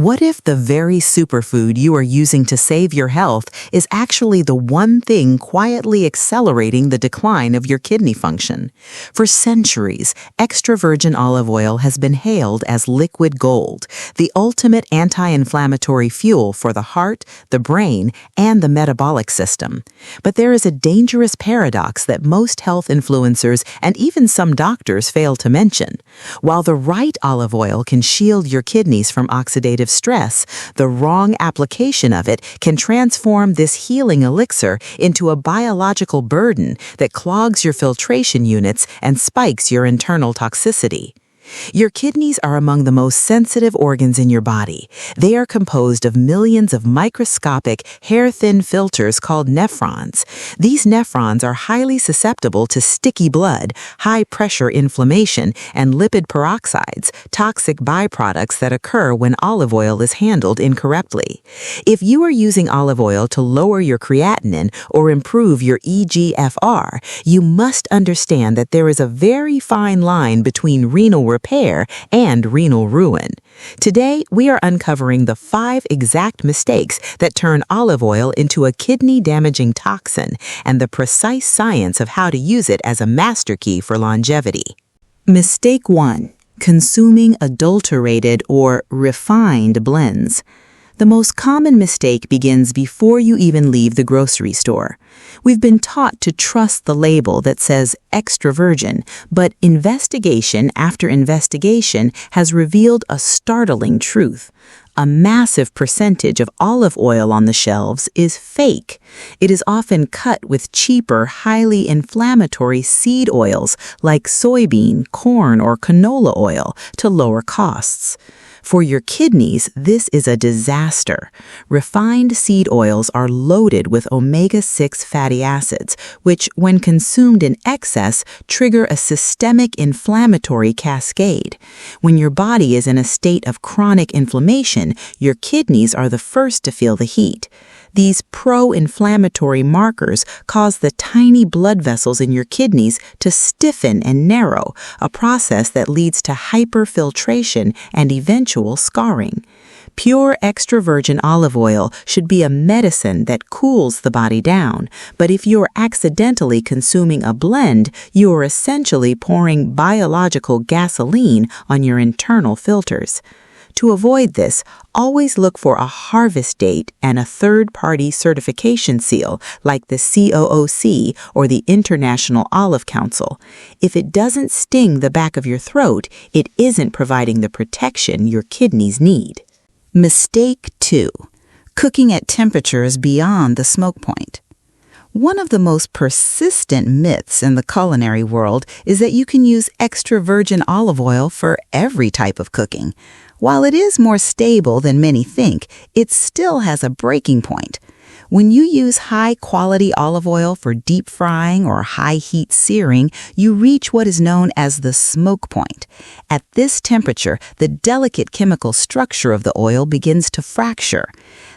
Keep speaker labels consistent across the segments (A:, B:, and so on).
A: What if the very superfood you are using to save your health is actually the one thing quietly accelerating the decline of your kidney function? For centuries, extra virgin olive oil has been hailed as liquid gold, the ultimate anti-inflammatory fuel for the heart, the brain, and the metabolic system. But there is a dangerous paradox that most health influencers and even some doctors fail to mention. While the right olive oil can shield your kidneys from oxidative stress, the wrong application of it can transform this healing elixir into a biological burden that clogs your filtration units and spikes your internal toxicity. Your kidneys are among the most sensitive organs in your body. They are composed of millions of microscopic, hair-thin filters called nephrons. These nephrons are highly susceptible to sticky blood, high-pressure inflammation, and lipid peroxides, toxic byproducts that occur when olive oil is handled incorrectly. If you are using olive oil to lower your creatinine or improve your eGFR, you must understand that there is a very fine line between renal repair and renal ruin. Today, we are uncovering the 5 exact mistakes that turn olive oil into a kidney-damaging toxin and the precise science of how to use it as a master key for longevity. Mistake 1. Consuming adulterated or refined blends. The most common mistake begins before you even leave the grocery store. We've been taught to trust the label that says extra virgin, but investigation after investigation has revealed a startling truth. A massive percentage of olive oil on the shelves is fake. It is often cut with cheaper, highly inflammatory seed oils like soybean, corn, or canola oil to lower costs. For your kidneys, this is a disaster. Refined seed oils are loaded with omega-6 fatty acids, which, when consumed in excess, trigger a systemic inflammatory cascade. When your body is in a state of chronic inflammation, your kidneys are the first to feel the heat. These pro-inflammatory markers cause the tiny blood vessels in your kidneys to stiffen and narrow, a process that leads to hyperfiltration and eventual scarring. Pure extra virgin olive oil should be a medicine that cools the body down, but if you're accidentally consuming a blend, you are essentially pouring biological gasoline on your internal filters. To avoid this, always look for a harvest date and a third-party certification seal like the COOC or the International Olive Council. If it doesn't sting the back of your throat, it isn't providing the protection your kidneys need. Mistake 2. Cooking at temperatures beyond the smoke point. One of the most persistent myths in the culinary world is that you can use extra virgin olive oil for every type of cooking. While it is more stable than many think, it still has a breaking point. When you use high-quality olive oil for deep frying or high-heat searing, you reach what is known as the smoke point. At this temperature, the delicate chemical structure of the oil begins to fracture.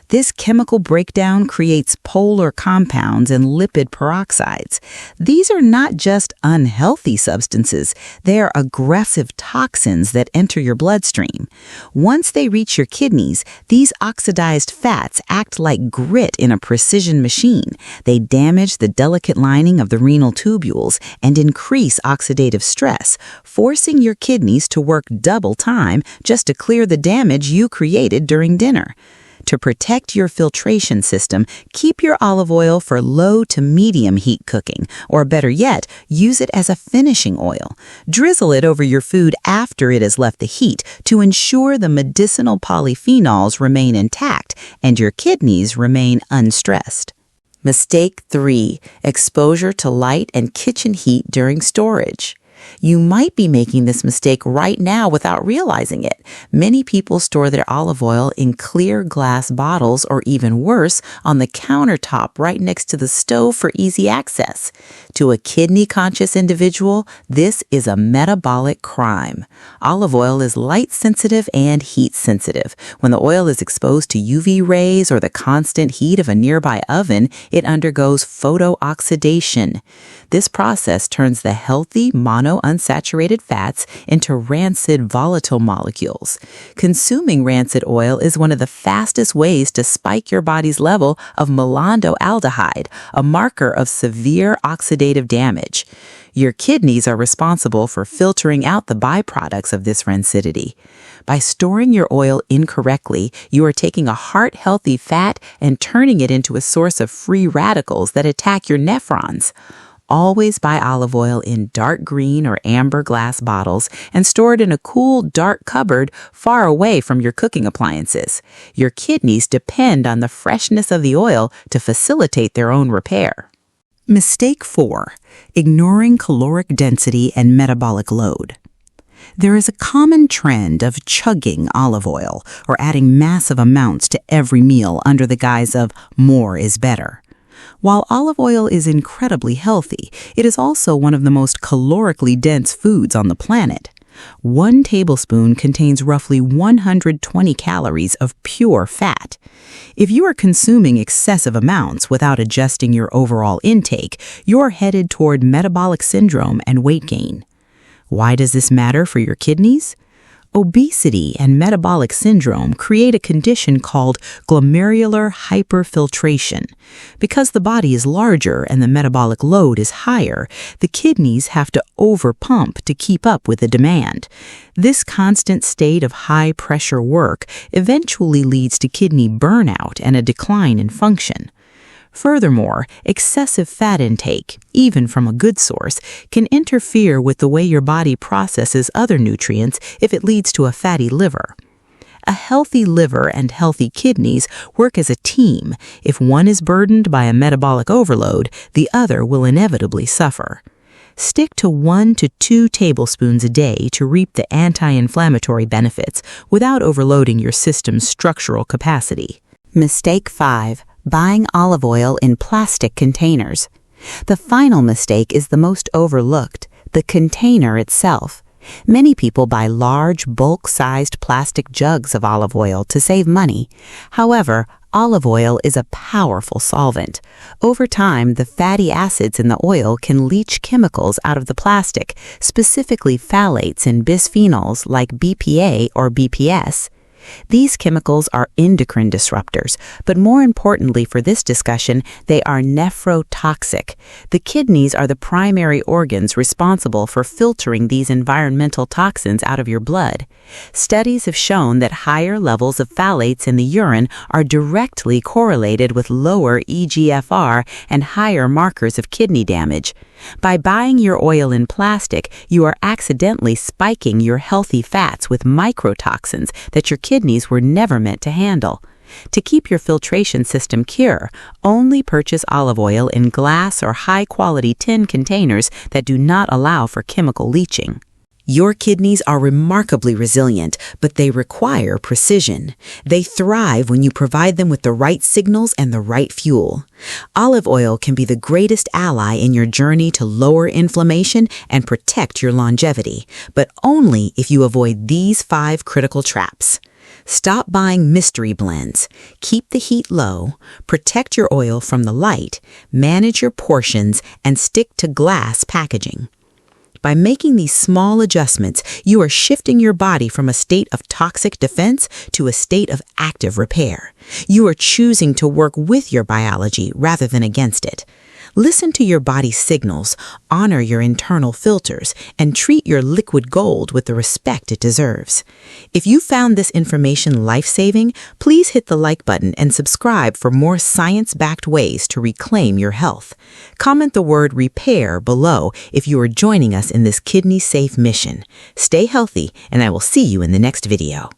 A: This chemical breakdown creates polar compounds and lipid peroxides. These are not just unhealthy substances, they are aggressive toxins that enter your bloodstream. Once they reach your kidneys, these oxidized fats act like grit in a precision machine. They damage the delicate lining of the renal tubules and increase oxidative stress, forcing your kidneys to work double time just to clear the damage you created during dinner. To protect your filtration system, keep your olive oil for low to medium heat cooking, or better yet, use it as a finishing oil. Drizzle it over your food after it has left the heat to ensure the medicinal polyphenols remain intact and your kidneys remain unstressed. Mistake 3. Exposure to light and kitchen heat during storage. You might be making this mistake right now without realizing it. Many people store their olive oil in clear glass bottles or even worse, on the countertop right next to the stove for easy access. To a kidney-conscious individual, this is a metabolic crime. Olive oil is light-sensitive and heat-sensitive. When the oil is exposed to UV rays or the constant heat of a nearby oven, it undergoes photooxidation. This process turns the healthy mono monounsaturated fats into rancid volatile molecules. Consuming rancid oil is one of the fastest ways to spike your body's level of malondoaldehyde, a marker of severe oxidative damage. Your kidneys are responsible for filtering out the byproducts of this rancidity. By storing your oil incorrectly, you are taking a heart-healthy fat and turning it into a source of free radicals that attack your nephrons. Always buy olive oil in dark green or amber glass bottles and store it in a cool, dark cupboard far away from your cooking appliances. Your kidneys depend on the freshness of the oil to facilitate their own repair. Mistake 4. Ignoring caloric density and metabolic load. There is a common trend of chugging olive oil or adding massive amounts to every meal under the guise of more is better. While olive oil is incredibly healthy, it is also one of the most calorically dense foods on the planet. 1 tablespoon contains roughly 120 calories of pure fat. If you are consuming excessive amounts without adjusting your overall intake, you're headed toward metabolic syndrome and weight gain. Why does this matter for your kidneys? Obesity and metabolic syndrome create a condition called glomerular hyperfiltration. Because the body is larger and the metabolic load is higher, the kidneys have to overpump to keep up with the demand. This constant state of high-pressure work eventually leads to kidney burnout and a decline in function. Furthermore, excessive fat intake, even from a good source, can interfere with the way your body processes other nutrients if it leads to a fatty liver. A healthy liver and healthy kidneys work as a team. If one is burdened by a metabolic overload, the other will inevitably suffer. Stick to 1 to 2 tablespoons a day to reap the anti-inflammatory benefits without overloading your system's structural capacity. Mistake 5. Buying olive oil in plastic containers. The final mistake is the most overlooked, the container itself. Many people buy large, bulk-sized plastic jugs of olive oil to save money. However, olive oil is a powerful solvent. Over time, the fatty acids in the oil can leach chemicals out of the plastic, specifically phthalates and bisphenols like BPA or BPS. These chemicals are endocrine disruptors, but more importantly for this discussion, they are nephrotoxic. The kidneys are the primary organs responsible for filtering these environmental toxins out of your blood. Studies have shown that higher levels of phthalates in the urine are directly correlated with lower eGFR and higher markers of kidney damage. By buying your oil in plastic, you are accidentally spiking your healthy fats with microtoxins that your kidneys were never meant to handle. To keep your filtration system pure, only purchase olive oil in glass or high-quality tin containers that do not allow for chemical leaching. Your kidneys are remarkably resilient, but they require precision. They thrive when you provide them with the right signals and the right fuel. Olive oil can be the greatest ally in your journey to lower inflammation and protect your longevity, but only if you avoid these 5 critical traps. Stop buying mystery blends. Keep the heat low, protect your oil from the light, manage your portions, and stick to glass packaging. By making these small adjustments, you are shifting your body from a state of toxic defense to a state of active repair. You are choosing to work with your biology rather than against it. Listen to your body's signals, honor your internal filters, and treat your liquid gold with the respect it deserves. If you found this information life-saving, please hit the like button and subscribe for more science-backed ways to reclaim your health. Comment the word repair below if you are joining us in this kidney-safe mission. Stay healthy, and I will see you in the next video.